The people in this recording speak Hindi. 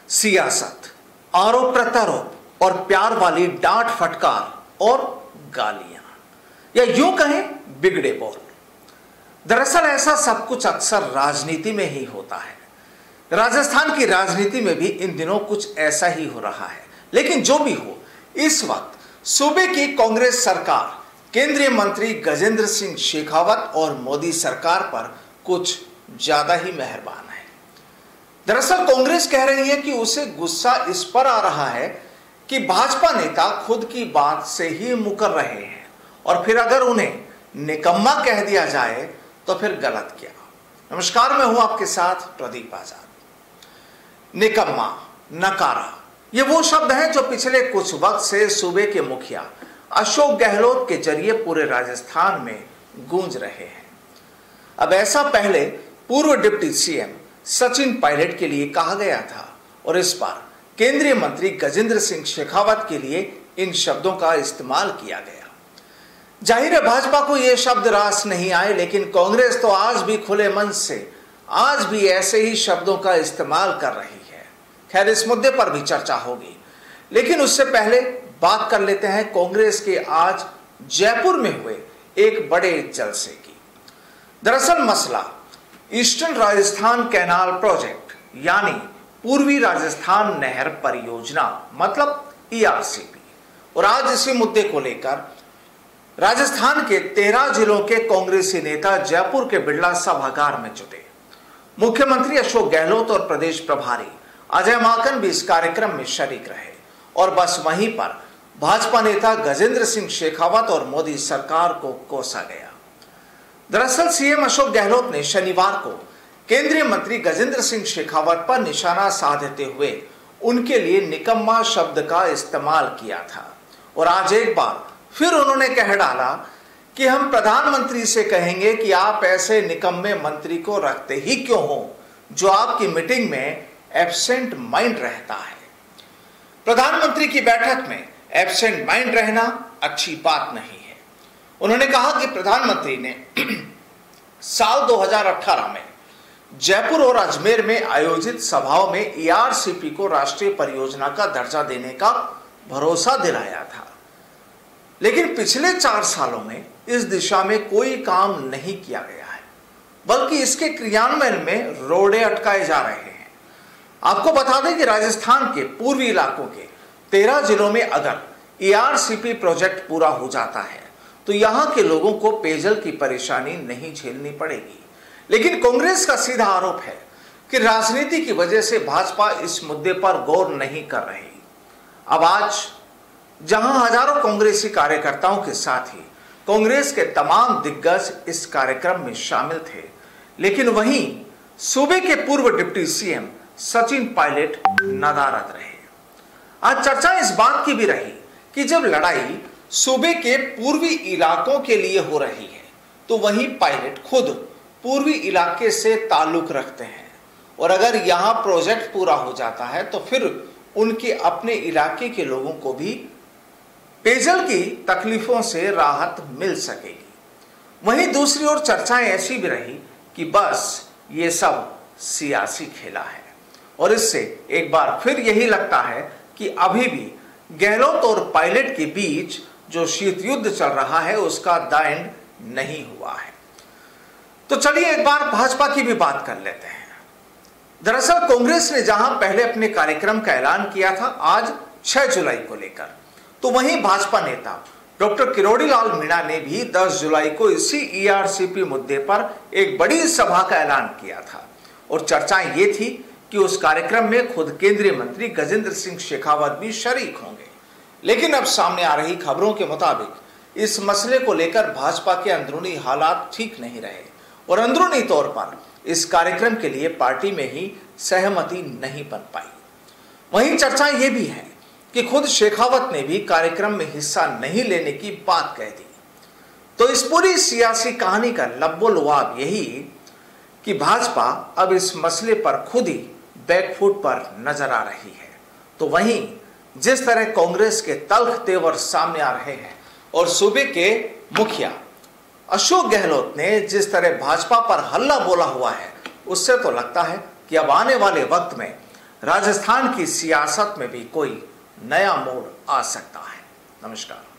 सियासत, आरोप प्रत्यारोप और प्यार वाली डांट फटकार और गालियां, या यूं कहें बिगड़े बोल। दरअसल ऐसा सब कुछ अक्सर राजनीति में ही होता है। राजस्थान की राजनीति में भी इन दिनों कुछ ऐसा ही हो रहा है। लेकिन जो भी हो, इस वक्त सूबे की कांग्रेस सरकार केंद्रीय मंत्री गजेंद्र सिंह शेखावत और मोदी सरकार पर कुछ ज्यादा ही मेहरबान है। दरअसल कांग्रेस कह रही है कि उसे गुस्सा इस पर आ रहा है कि भाजपा नेता खुद की बात से ही मुकर रहे हैं, और फिर अगर उन्हें निकम्मा कह दिया जाए तो फिर गलत क्या। नमस्कार, मैं हूं आपके साथ प्रदीप आजाद। निकम्मा, नकारा, ये वो शब्द हैं जो पिछले कुछ वक्त से सूबे के मुखिया अशोक गहलोत के जरिए पूरे राजस्थान में गूंज रहे हैं। अब ऐसा पहले पूर्व डिप्टी सीएम सचिन पायलट के लिए कहा गया था, और इस बार केंद्रीय मंत्री गजेंद्र सिंह शेखावत के लिए इन शब्दों का इस्तेमाल किया गया। जाहिर है भाजपा को ये शब्द रास नहीं आए, लेकिन कांग्रेस तो आज भी खुले मन से आज भी ऐसे ही शब्दों का इस्तेमाल कर रही है। खैर, इस मुद्दे पर भी चर्चा होगी, लेकिन उससे पहले बात कर लेते हैं कांग्रेस के आज जयपुर में हुए एक बड़े जलसे की। दरअसल मसला ईस्टर्न राजस्थान कैनाल प्रोजेक्ट यानी पूर्वी राजस्थान नहर परियोजना मतलब ईआरसीपी, और आज इसी मुद्दे को लेकर राजस्थान के 13 जिलों के कांग्रेसी नेता जयपुर के बिरला सभागार में जुटे। मुख्यमंत्री अशोक गहलोत और प्रदेश प्रभारी अजय माकन भी इस कार्यक्रम में शरीक रहे, और बस वहीं पर भाजपा नेता गजेंद्र सिंह शेखावत और मोदी सरकार को कोसा गया। दरअसल सीएम अशोक गहलोत ने शनिवार को केंद्रीय मंत्री गजेंद्र सिंह शेखावत पर निशाना साधते हुए उनके लिए निकम्मा शब्द का इस्तेमाल किया था, और आज एक बार फिर उन्होंने कह डाला कि हम प्रधानमंत्री से कहेंगे कि आप ऐसे निकम्मे मंत्री को रखते ही क्यों हो जो आपकी मीटिंग में एब्सेंट माइंड रहता है। प्रधानमंत्री की बैठक में एब्सेंट माइंड रहना अच्छी बात नहीं है। उन्होंने कहा कि प्रधानमंत्री ने साल 2018 में जयपुर और अजमेर में आयोजित सभाओं में ईआरसीपी को राष्ट्रीय परियोजना का दर्जा देने का भरोसा दिलाया था, लेकिन पिछले 4 सालों में इस दिशा में कोई काम नहीं किया गया है, बल्कि इसके क्रियान्वयन में रोड़े अटकाए जा रहे हैं। आपको बता दें कि राजस्थान के पूर्वी इलाकों के 13 जिलों में अगर ईआरसीपी प्रोजेक्ट पूरा हो जाता है तो यहां के लोगों को पेयजल की परेशानी नहीं झेलनी पड़ेगी। लेकिन कांग्रेस का सीधा आरोप है कि राजनीति की वजह से भाजपा इस मुद्दे पर गौर नहीं कर रही। अब आज जहां हजारों कांग्रेसी कार्यकर्ताओं के साथ ही कांग्रेस के तमाम दिग्गज इस कार्यक्रम में शामिल थे, लेकिन वहीं सूबे के पूर्व डिप्टी सीएम सचिन पायलट नदारद रहे। आज चर्चा इस बात की भी रही कि जब लड़ाई सूबे के पूर्वी इलाकों के लिए हो रही है तो वहीं पायलट खुद पूर्वी इलाके से ताल्लुक रखते हैं, और अगर यहां प्रोजेक्ट पूरा हो जाता है तो फिर उनके अपने इलाके के लोगों को भी पेयजल की तकलीफों से राहत मिल सकेगी। वहीं दूसरी ओर चर्चाएं ऐसी भी रही कि बस ये सब सियासी खेला है, और इससे एक बार फिर यही लगता है कि अभी भी गहलोत और पायलट के बीच जो शीत युद्ध चल रहा है उसका द एंड नहीं हुआ है। तो चलिए एक बार भाजपा की भी बात कर लेते हैं। दरअसल कांग्रेस ने जहां पहले अपने कार्यक्रम का ऐलान किया था आज 6 जुलाई को लेकर, तो वहीं भाजपा नेता डॉक्टर किरोड़ी लाल मीणा ने भी 10 जुलाई को इसी ईआरसीपी मुद्दे पर एक बड़ी सभा का ऐलान किया था, और चर्चाएं ये थी कि उस कार्यक्रम में खुद केंद्रीय मंत्री गजेंद्र सिंह शेखावत भी शरीक होंगे। लेकिन अब सामने आ रही खबरों के मुताबिक इस मसले को लेकर भाजपा के अंदरूनी हालात ठीक नहीं रहे, और अंदरूनी तौर पर इस कार्यक्रम के लिए पार्टी में ही सहमति नहीं बन पाई। वहीं चर्चा ये भी है कि खुद शेखावत ने भी कार्यक्रम में हिस्सा नहीं लेने की बात कह दी। तो इस पूरी सियासी कहानी का लब्बो-लुआब यही कि भाजपा अब इस मसले पर खुद ही बैकफुट पर नजर आ रही है। तो वहीं जिस तरह कांग्रेस के तल्ख तेवर सामने आ रहे हैं और सूबे के मुखिया अशोक गहलोत ने जिस तरह भाजपा पर हल्ला बोला हुआ है, उससे तो लगता है कि अब आने वाले वक्त में राजस्थान की सियासत में भी कोई नया मोड़ आ सकता है। नमस्कार।